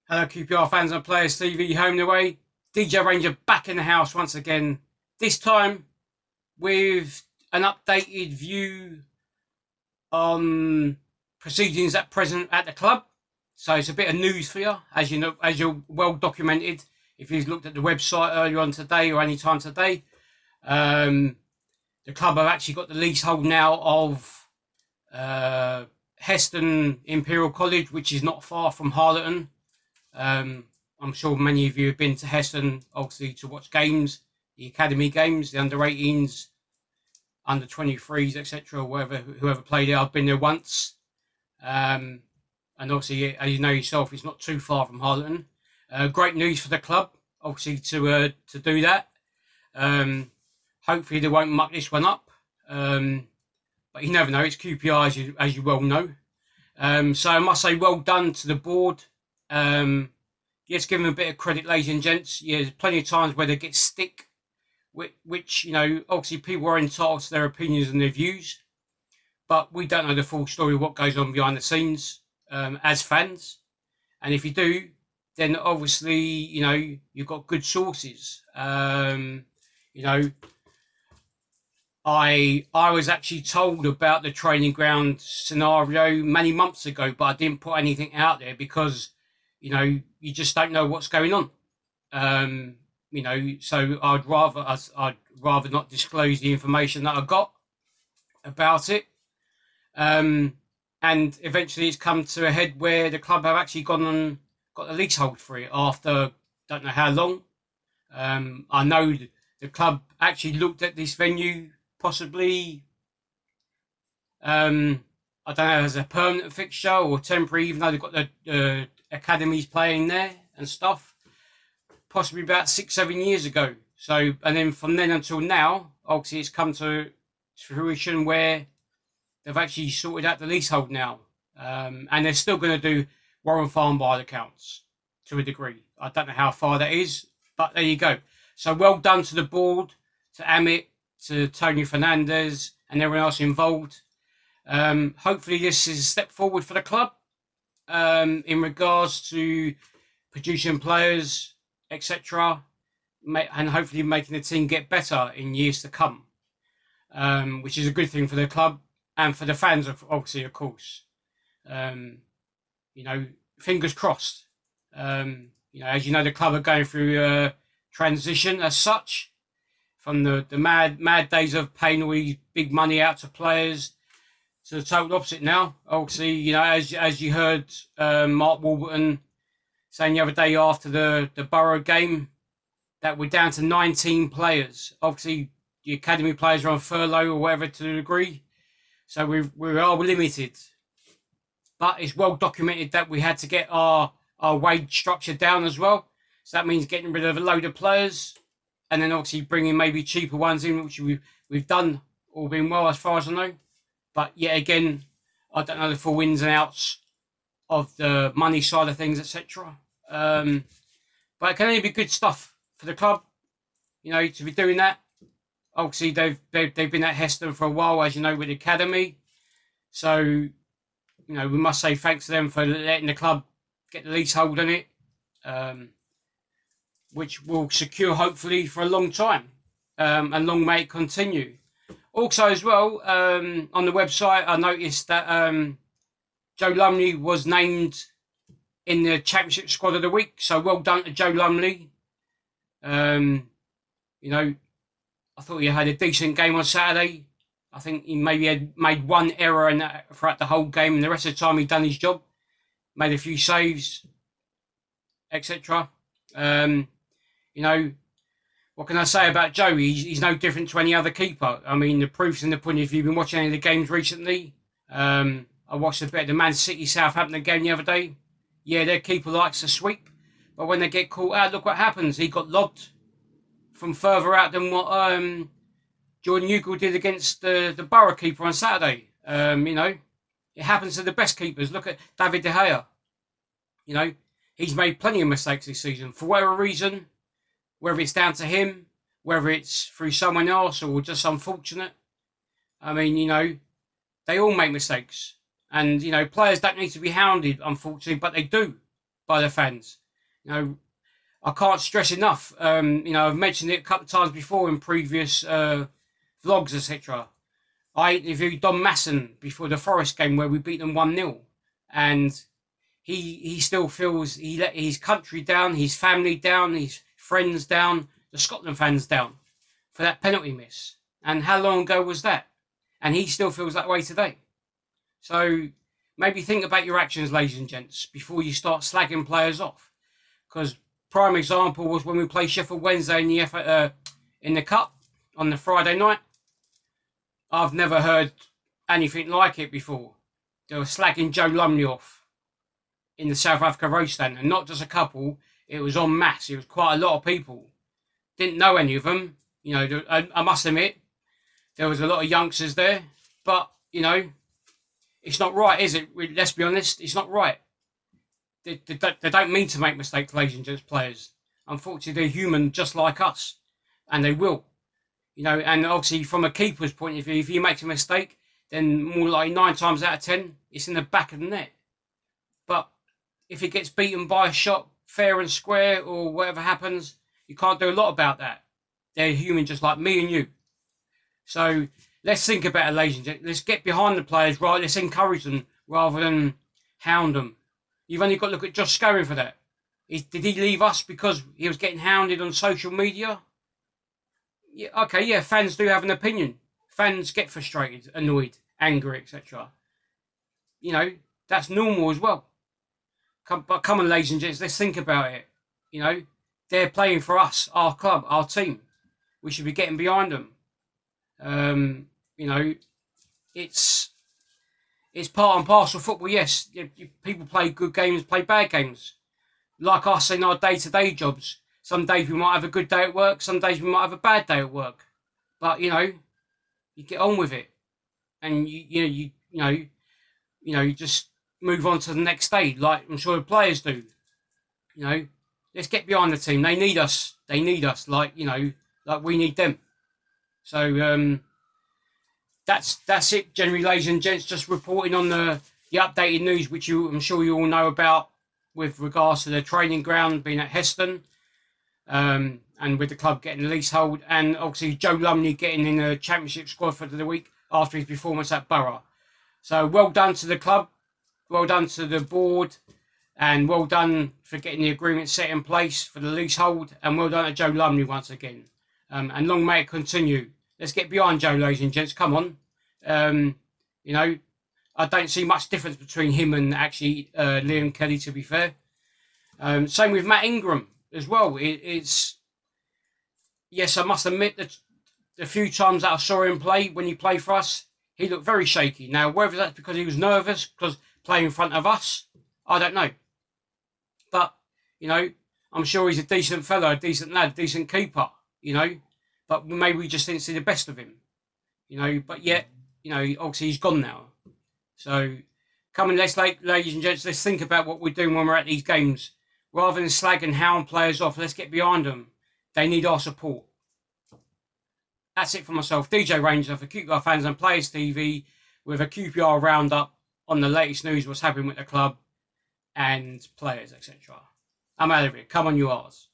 Hello, QPR fans and players. TV home and away. DJ Ranger back in the house once again. This time with an updated view on proceedings at present at the club. So it's a bit of news for you, as you know, as you're well documented. If you've looked at the website earlier on today or any time today, the club have actually got the leasehold now of Heston Imperial College, which is not far from Harleton. I'm sure many of you have been to Heston, obviously, to watch games, the academy games, the under 18s, under 23s, etc. Whoever played there. I've been there once. And obviously, as you know yourself, it's not too far from Harleton. Great news for the club, obviously, to do that. Hopefully, they won't muck this one up. But you never know. It's QPR, as you well know. So I must say, well done to the board. Let's give them a bit of credit, ladies and gents. Yeah, there's plenty of times where they get stick, which obviously people are entitled to their opinions and their views, but we don't know the full story of what goes on behind the scenes as fans. And if you do, then obviously you've got good sources. I was actually told about the training ground scenario many months ago, but I didn't put anything out there because you just don't know what's going on. So I'd rather not disclose the information that I got about it. And eventually it's come to a head where the club have actually gone and got the leasehold for it after don't know how long. I know the club actually looked at this venue possibly, I don't know, as a permanent fixture or temporary, even though they've got the academies playing there and stuff, possibly about 6-7 years ago. So, and then from then until now, obviously it's come to fruition where they've actually sorted out the leasehold now. And they're still going to do Warren Farm by the accounts to a degree. I don't know how far that is, but there you go. So well done to the board, to Amit, to Tony Fernandez and everyone else involved. Hopefully this is a step forward for the club in regards to producing players, etc., and hopefully making the team get better in years to come, which is a good thing for the club and for the fans, obviously, of course. Fingers crossed. As you know, the club are going through a transition as such from the mad days of paying all these big money out to players to the total opposite now. Obviously, as you heard Mark Warburton saying the other day after the Borough game, that we're down to 19 players. Obviously, the academy players are on furlough or whatever to a degree, so we are limited. But it's well documented that we had to get our wage structure down as well. So that means getting rid of a load of players and then obviously bringing maybe cheaper ones in, which we've done, all been well as far as I know. But yet again, I don't know the full ins and outs of the money side of things, etc. But it can only be good stuff for the club, to be doing that. Obviously, they've been at Heston for a while, as you know, with the academy. So, we must say thanks to them for letting the club get the leasehold on it, which will secure hopefully for a long time, and long may it continue. Also, as well, on the website, I noticed that Joe Lumley was named in the Championship Squad of the Week. So well done to Joe Lumley. I thought he had a decent game on Saturday. I think he maybe had made one error throughout the whole game, and the rest of the time he'd done his job, made a few saves, etc. What can I say about Joe? He's no different to any other keeper. I mean, the proof's in the pudding. If you've been watching any of the games recently, I watched a bit of the Man City Southampton game the other day. Yeah, their keeper likes to sweep, but when they get caught out, look what happens. He got lobbed from further out than what Jordan Ugle did against the Borough keeper on Saturday. It happens to the best keepers. Look at David De Gea. He's made plenty of mistakes this season for whatever reason. Whether it's down to him, whether it's through someone else or just unfortunate. I mean, they all make mistakes. And, players don't need to be hounded, unfortunately, but they do. by the fans. You know, I can't stress enough. You know, I've mentioned it a couple of times before in previous vlogs, etc. I interviewed Don Masson before the Forest game where we beat them 1-0, and he still feels he let his country down, his family down, his friends down, the Scotland fans down for that penalty miss. And how long ago was that? And he still feels that way today. So maybe think about your actions, ladies and gents, before you start slagging players off. Because prime example was when we played Sheffield Wednesday in the Cup on the Friday night. I've never heard anything like it before. They were slagging Joe Lumley off in the South Africa road stand, and not just a couple. It was en masse. It was quite a lot of people. Didn't know any of them. You know, I must admit, there was a lot of youngsters there. But, you know, it's not right, is it? Let's be honest, it's not right. They don't mean to make mistakes, ladies and gents, players. Unfortunately, they're human just like us. And they will. You know, and obviously from a keeper's point of view, if he makes a mistake, then more like 9 times out of 10, it's in the back of the net. But if he gets beaten by a shot, fair and square, or whatever happens, you can't do a lot about that. They're human just like me and you. So let's think about it, ladies and gentlemen. Let's get behind the players, right? Let's encourage them rather than hound them. You've only got to look at Josh Scowen for that. Did he leave us because he was getting hounded on social media? Yeah, okay, yeah, fans do have an opinion. Fans get frustrated, annoyed, angry, etc. You know, that's normal as well. But come on, ladies and gents, let's think about it. You know, they're playing for us, our club, our team. We should be getting behind them. You know, it's part and parcel of football, yes. People play good games, play bad games. Like us in our day-to-day jobs. Some days we might have a good day at work, some days we might have a bad day at work. But, you know, you get on with it. And, you just move on to the next day, like I'm sure the players do. You know, let's get behind the team. They need us. They need us like, you know, like we need them. So that's it, generally, ladies and gents. Just reporting on the updated news, which I'm sure you all know about, with regards to the training ground being at Heston, and with the club getting the leasehold, and obviously Joe Lumley getting in the championship squad for the week after his performance at Borough. So well done to the club, well done to the board, and well done for getting the agreement set in place for the leasehold, and well done to Joe Lumley once again. And long may it continue. Let's get behind Joe, ladies and gents. Come on. You know, I don't see much difference between him and actually Liam Kelly, to be fair. Same with Matt Ingram as well. It's yes, I must admit that the few times that I saw him play, when he played for us, he looked very shaky. Now, whether that's because he was nervous, because playing in front of us, I don't know. But, you know, I'm sure he's a decent fellow, a decent lad, decent keeper, you know. But maybe we just didn't see the best of him, you know. But yet, you know, obviously he's gone now. So, come on, ladies and gents, let's think about what we're doing when we're at these games. Rather than slag and hound players off, let's get behind them. They need our support. That's it for myself, DJ Ranger, for QPR Fans and Players TV, with a QPR roundup on the latest news, what's happening with the club and players, etc. I'm out of here. Come on, you R's.